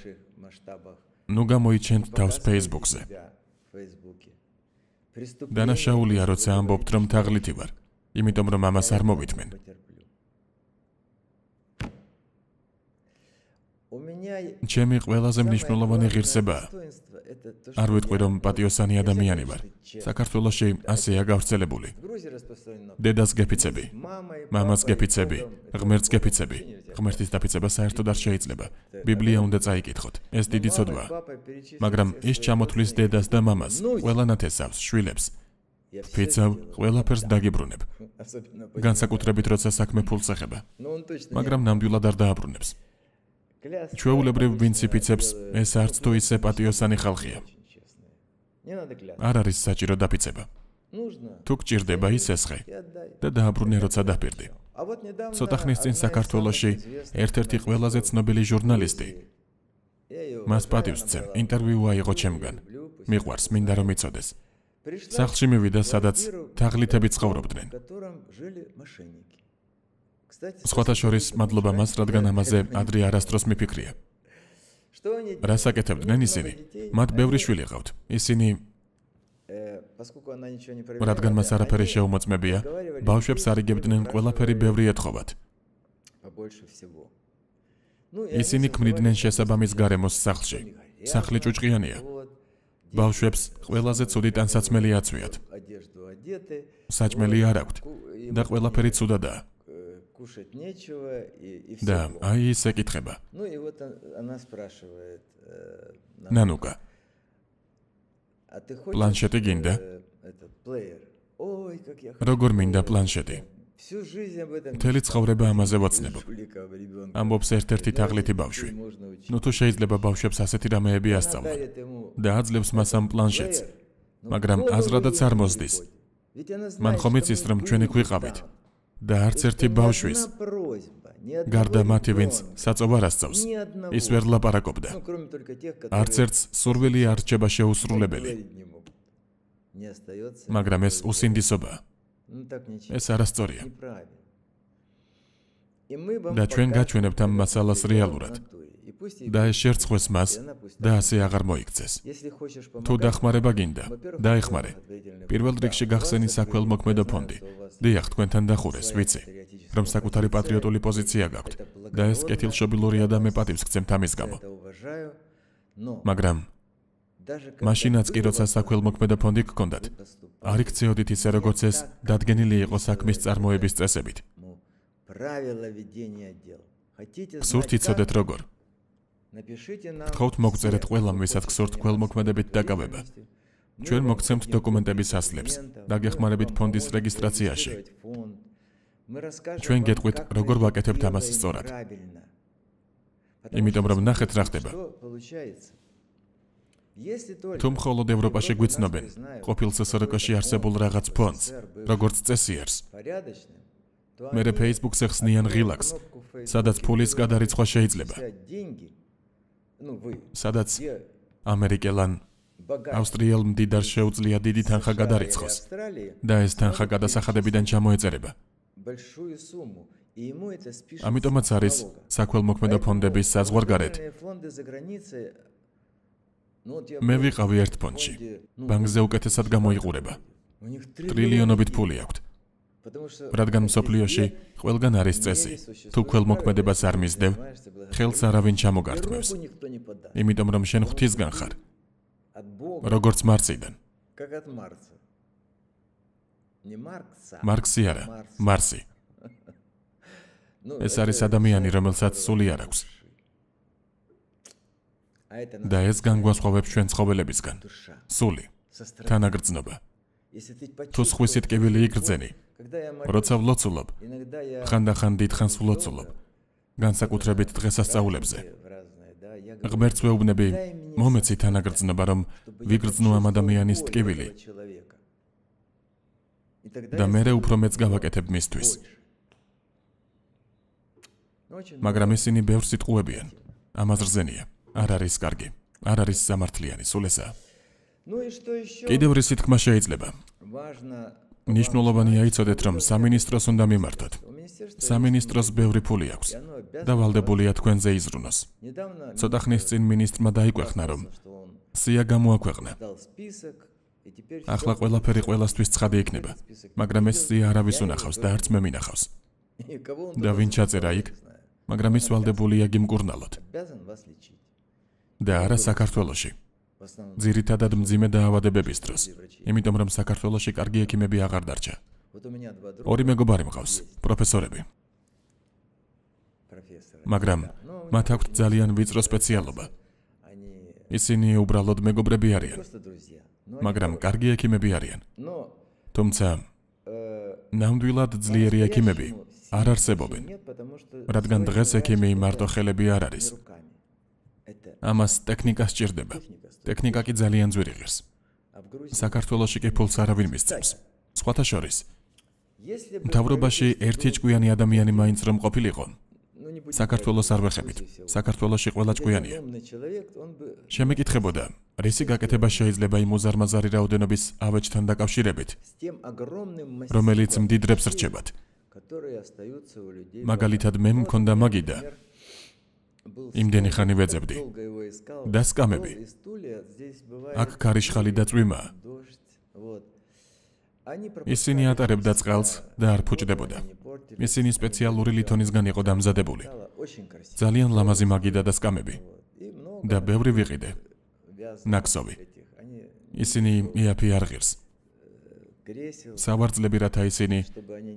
ნუ გამოიჩენთ თავს Facebook-ზე. დანაშაულია, როცა ამბობთ, რომ თაღლითი ვარ, იმიტომ რომ ამას არ მოვითმენ. ჩემი ყველაზე მნიშვნელოვანი ღირსება არ ვიტყვი, რომ პატიოსანი ადამიანი ვარ. საქართველოში ასეა გავრცელებული. დედას გეფიცები, მამას გეფიცები, ღმერთს გეფიცები. ღმერთის დაფიცება საერთოდ არ შეიძლება. ბიბლია უნდა წაიკითხოთ. ეს დიდი ცოდვაა. მაგრამ ის ჩამოთვლის დედას და მამას, ყველა ნათესავს, შვილებს. ფიცავ, ყველაფერს დაგიბრუნებ. განსაკუთრებით, როცა საქმე ფულს ეხება. მაგრამ ნამდვილად არ დააბრუნებს. ჩვეულებრივ ვინც იფიცებს, ეს არც თუ ისე პატიოსანი ხალხია. არ არის საჭირო დაფიცება. თუ გჭირდება, ისესხე და დააბრუნე, როცა დაპირდი. ცოტა ხნის წინ საქართველოში ერთ-ერთი ყველაზე ცნობილი ჟურნალისტი მას პატივს სცემ, ინტერვიუ აიღო ჩემგან. მიყვარს, მინდა რომ იცოდეს. სახლში მივიდა, სადაც თაღლითები ცხოვრობდნენ. სხვათა შორის მადლობა მას, რადგან ამაზე ადრე არასდროს მიფიქრია. რას აკეთებდნენ ისინი? მათ ბევრი შვილი ჰყავთ. ისინი, რადგან მას არაფერი შეუმოწმებია, ბავშვებს არიგებდნენ ყველაფერი ბევრი ეთხოვათ. ისინი ქმნიდნენ შესაბამის გარემოს სახლში. სახლი ჭუჭყიანია. ბავშვებს ყველაზე ცუდი ტანსაცმელი აცვიათ. საჭმელი არ აქვთ და ყველაფერი ცუდადაა. და აი ის ეკითხება. ნანუკა, პლანშეტი გინდა? როგორ მინდა პლანშეტი? მთელი ცხოვრება ამაზე ვაცნებობ. ამბობს ერთ-ერთი თაღლითი ბავშვი. ნუ თუ შეიძლება ბავშვებს ასეთი რამეები ასწავლონ და აძლევს მას ამ პლანშეტს. მაგრამ აზრადაც არ მოსდის. მან ხომ იცის, რომ ჩვენ იქ ვიყავით და არც ერთი ბავშვის გარდა მათი, ვინც საწოვა ასწავს, ის ვერ ლაპარაკობდა. არც ერთს სურვილი არ რჩება შეუსრულებელი. მაგრამ ეს უსინდისობაა. ეს არასწორია. და ჩვენ გაჩვენებთ ამ მასალას რეალურად. და ეს შერცხვეს მას და ასე აღარ მოიქცეს. თუ დახმარება გინდა, დაეხმარე. პირველ რიგში გახსენი საქველმოქმედო ფონდი. დიახ, თქვენთან დახურეს, ვიცი, რომ საკუთარი პატრიოტული პოზიცია გაქვთ და ეს კეთილშობილურია და მე პატივს გცემთ ამის გამო. მაგრამ მაშინაც კი როცა საქველმოქმედო ფონდი გქონდათ, არ იქცეოდით ისე როგორც ეს დადგენილი იყო საქმის წარმოების წესებით. გსურთ იცოდეთ როგორ? გთხოვთ მოგწერეთ ყველამ, ვისაც გსურთ ქველმოქმედებით დაკავება. ჩვენ მოგცემთ დოკუმენტების ასლებს, დაგეხმარებით ფონდის რეგისტრაციაში. ჩვენ გეტყვით, როგორ ვაკეთებთ ამას სწორად. იმიტომ რომ ნახეთ რა ხდება. თუ მხოლოდ ევროპაში გვიცნობენ ყოფილ სსრკ-ში არსებულ რაღაც ფონდს, როგორც წესიერს, მერე Facebook-ზე ხსნიან ღილაკს, სადაც ფულის გადარიცხვა შეიძლება. სადაც ამერიკელან ავსტრიელ მდიდარს შეუძლია დიდი თანხა გადარიცხოს და ეს თანხა გადასახადებიდან ჩამოეწერება. ამიტომაც არის საქველმოქმედო ფონდების საზღვარგარეთ. მე ვიყავი ერთ ფონდში. ბანკზე უკეთესად გამოიყურება. ტრილიონობით ფული აქვთ. რადგან მსოფლიოში ყველგან არის წესი, თუ ქველმოქმედებას არ მისდევ, ხელს არავინ ჩამოგართმევს. იმიტომ რომ შენ ღვთისგან ხარ. როგორც მარსიდან. მარქსი არა, მარსი. ეს არის ადამიანი, რომელსაც სული არ აქვს. და ეს განგვასხვავებს ჩვენ ცხოველებისგან. სული, თანაგრძნობა. თუ სხვისი ტკივილი იგრძენი, როცა ვლოცულობ, ხანდახან დიდხანს ვლოცულობ, განსაკუთრებით დღესასწაულებზე. ღმერთს ვეუბნები, მომეცი თანაგრძნობა, რომ ვიგრძნო ამ ადამიანის ტკივილი. და მერე უფრო მეც გავაკეთებ მისთვის. მაგრამ ისინი ბევრს იტყუებიან. ამას რძენია. არ არის კარგი. არ არის სამართლიანი, სულ ესაა. კიდევ რისი თქმა შეიძლება. მნიშვნელოვანია იცოდეთ, რომ სამინისტროს უნდა მიმართოთ. სამინისტროს ბევრი ფული აქვს და ვალდებულია თქვენზე იზრუნოს. ცოტა ხნის წინ მინისტრმა დაიკვეხნა, რომ სია გამოაქვეყნა. ახლა ყველაფერი ყველასთვის ცხადი იქნება, მაგრამ ეს სია არავის უნახავს და არც მე მინახავს. და ვინ ჩაწერა იქ, მაგრამ ის ვალდებულია გიმკურნალოთ. და არა საქართველოში. ძირითადად მძიმე დაავადებების დროს, იმიტომ რომ საქართველოში კარგი ექიმები აღარ დარჩა. ორი მეგობარი მყავს, პროფესორები. მაგრამ მათ აქვთ ძალიან ვიწრო სპეციალობა. ისინი უბრალოდ მეგობრები არიან, მაგრამ კარგი ექიმები არიან. თუმცა ნამდვილად ძლიერი ექიმები არ არსებობენ, რადგან დღეს ექიმი მარტო ხელები არ არის. ამას ტექნიკა სჭირდება. ტექნიკა კი ძალიან ძვირი ღირს. საქართველოში კი ფულს არავინ მისცემს. სხვათა შორის, მთავრობაში ერთი ჭკვიანი ადამიანი მაინც რომ ყოფილიყო, საქართველოს არ ვეხებით. საქართველოში ყველა ჭკვიანია. შემეკითხებოდა, რისი გაკეთება შეიძლება იმ უზარმაზარი რაოდენობის ავეჯთან დაკავშირებით, რომელიც მდიდრებს რჩებათ. მაგალითად, მე მქონდა მაგიდა. იმდენი ხანი ვეძებდი. და სკამები. აქ ქარიშხალი და წვიმაა. ისინი ატარებდა წყალს და არ ფუჭდებოდა. ისინი სპეციალური ლითონისგან იყო დამზადებული. ძალიან ლამაზი მაგიდა და სკამები. და ბევრი ვიყიდე. ნაქსოვი. ისინი იაფი არ ღირს. სავარძლები, რათა ისინი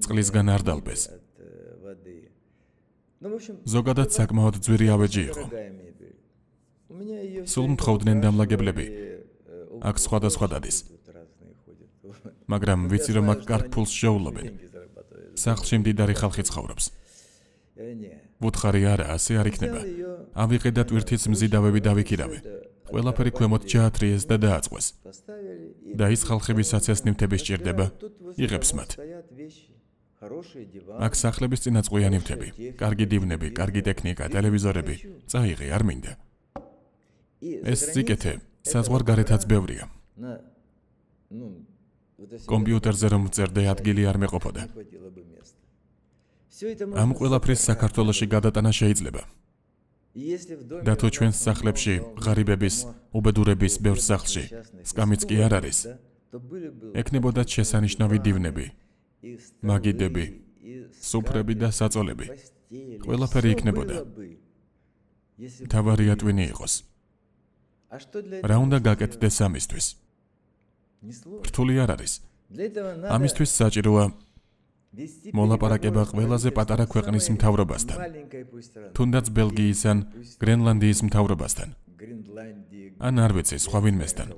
წყლისგან არ დალბეს. ზოგადად საკმაოდ ძვირი ავეჯი იყო. სულ მთხოვდნენ დამლაგებლები. აქ სხვადასხვა დადის. მაგრამ ვიცი რომ აქ კარგ ფულს შეულობენ. სახლში მდიდარი ხალხი ცხოვრობს. ვუთხარი არა, ასე არ იქნება. ავიყე და ტვირთის მზიდავები დავიქირავე. ყველაფერი ქვემოთ ჩაათრიეს და დააწყვეს. და ის ხალხებისაც ნივთები სჭირდება, იღებს მათ. აქ სახლების წინა წყვიანი ნივთები, კარგი დივნები, კარგი ტექნიკა, ტელევიზორები, წაიღე, არ მინდა. ეს სიკეთე საზღვარგარეთაც ბევრია. კომპიუტერზე რომ წერდე, ადგილი არ მეყოფოდა. ამ ყველაფრის საქართველოში გადატანა შეიძლება. და თუ ჩვენს სახლებში ღარიბების, უბედურების ბევრ სახლში სკამიც კი არ არის, ექნებოდათ შესანიშნავი დივნები, მაგიდები, სუფრები და საწოლები. ყველაფერი იქნებოდა. თავარია ტვინი იყოს. რა უნდა გაკეთდეს ამისთვის? რთული არ არის. ამისთვის საჭიროა მოლაპარაკება ყველაზე პატარა ქვეყნის მთავრობასთან, თუნდაც ბელგიის ან გრენლანდიის მთავრობასთან, ან არ ვიცი, სხვა ვინმესთან.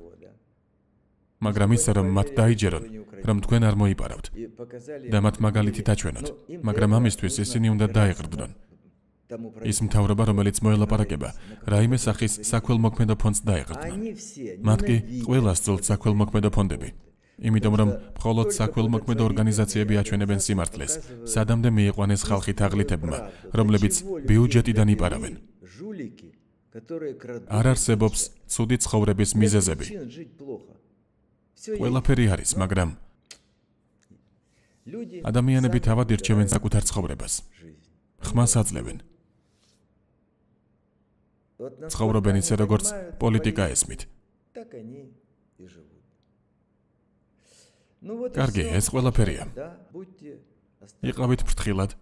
მაგრამ ისე რომ მათ დაიჯერონ, რომ თქვენ არ მოიპარავთ და მათ მაგალითით აჩვენოთ, მაგრამ ამისთვის ისინი უნდა დაეღრდნონ. ის მთავრობა, რომელიც მოელაპარაკება, რაიმე სახის საქველმოქმედო ფონდს დაეღრდნონ. მათ კი ყველა სწორად საქველმოქმედო ფონდები. იმიტომ რომ მხოლოდ საქველმოქმედო ორგანიზაციები აჩვენებენ სიმართლეს, სადამდე მიიყვანეს ხალხი თაღლითებმა, რომლებიც ბიუჯეტიდან იპარავენ. არ არსებობს ცუდი ცხოვრების მიზეზები. ყველაფერი არის, მაგრამ ადამიანები თავად ირჩევენ საკუთარ ცხოვრებას. ხმას აძლევენ. ცხოვრობენ ისე, როგორც პოლიტიკა ესმით. კარგი, ეს ყველაფერია. იყავით ფრთხილად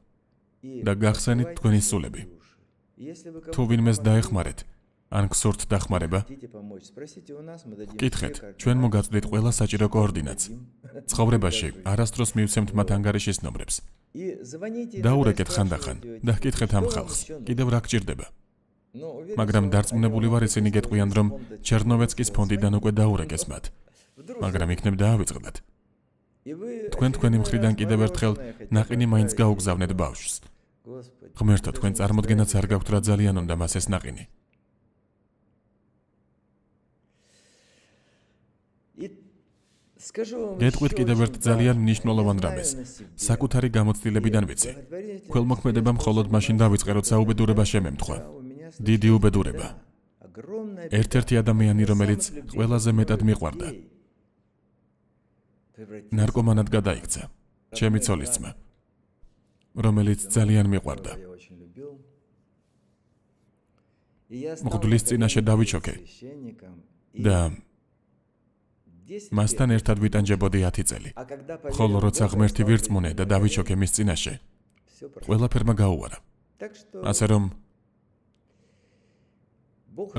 და გახსენით თქვენი სულები. თუ ვინმეს დაეხმარეთ, ან გსურთ დახმარება, გკითხეთ, ჩვენ მოგაწვდით ყველა საჭირო კოორდინატს. ცხოვრებაში არასდროს მივცემთ მათ ანგარიშის ნომრებს. დაურეკეთ ხანდახან და გკითხეთ ამ ხალხს, კიდევ რა გჭირდება. მაგრამ დარწმუნებული ვარ, ისინი გეტყვიან, რომ ჩერნოვეცკის ფონდიდან უკვე დაურეკეს მათ. მაგრამ იქნებ დაავიწყდათ. თქვენ თქვენი მხრიდან კიდევ ერთხელ ნაყინი მაინც გაუგზავნეთ ბავშვს. ღმერთო, თქვენ წარმოდგენაც არ გაქვთ რა ძალიან უნდა მას ეს ნაყინი. გეტყვით კიდევ ერთ ძალიან მნიშვნელოვან რამეს. საკუთარი გამოცდილებიდან ვიცი. ქველმოქმედება მხოლოდ მაშინ დავიწყე, როცა უბედურება შემემთხვა. დიდი უბედურება. ერთ-ერთი ადამიანი, რომელიც ყველაზე მეტად მიყვარდა. ნარკომანად გადაიქცა. ჩემი ცოლის ძმა, რომელიც ძალიან მიყვარდა. მღვდლის წინაშე დავიჩოქე და მასთან ერთად ვიტანჯებოდი 10 წელი. ხოლო როცა ღმერთი ვირწმუნე და დავიჩოქე მის წინაშე, ყველაფერმა გაუარა. ასე რომ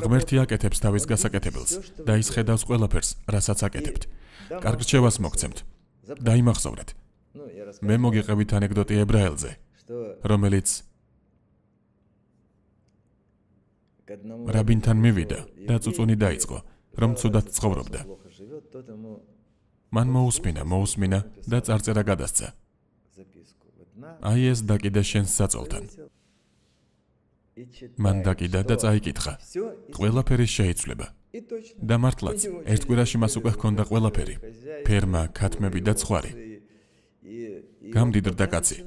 ღმერთი აკეთებს თავის გასაკეთებელს და ის ხედავს ყველაფერს, რასაც აკეთებთ. კარგ რჩევას მოგცემთ. დაიმახსოვრეთ. მე მოგიყევით ანეკდოტი ებრაელზე, რომელიც რაბინთან მივიდა და წუწუნი დაიწყო, რომ ცუდად ცხოვრობდა. მან მოусმინა და წარწერა გადასცა. აი ეს დაკიდა შენს საწოლთან. მან დაკიდა და წაიკითხა. ყველაფერი შეიცვლება. და მართლაც, ერთ კვირაში მას უკვე ჰქონდა ყველაფერი. ფერმა, ქათმები და ცხვარი. გამდიდრდა კაცი.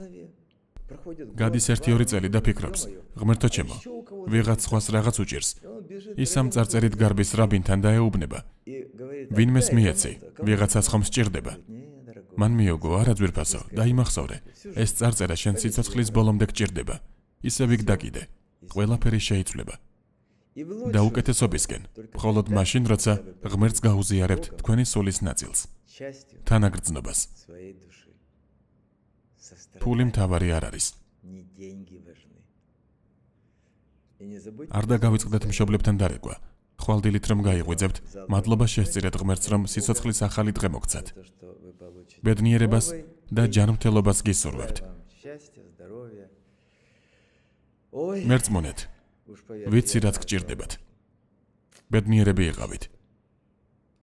გადის 1-2 წელი და ფიქრობს, ღმერთო ჩემო, ვიღაც სხვას რაღაც უჭირს. ის ამ წარწერით გარბის რაბინთან დაეუბნება. ვინმეს მიეცი, ვიღაცას ხომ სჭირდება. მან მიოგო, არა ძვირფასო, დაიმახსოვრე. ეს წარწერა შენ სიცოცხლის ბოლომდე გჭირდება. ისე ვიგდაკიდე. ყველაფერი შეიცვლება. და უკეთესობისკენ, მხოლოდ მაშინ, როცა ღმერთს გაუზიარებთ თქვენი სულის ნაწილს, თანაგრძნობას. ფული მთავარი არ არის. არ დაგავიწყდეთ მშობლებთან დარეკვა. ხვალდილით რომ გაიღვიძებთ, მადლობა შესწირეთ ღმერთს, რომ სიცოცხლის ახალი დღე მოგცათ. ბედნიერებას და ჯანმრთელობას გისურვებთ. მერწმუნეთ, ვიცი რაც გჭირდებათ. ბედნიერები იყავით.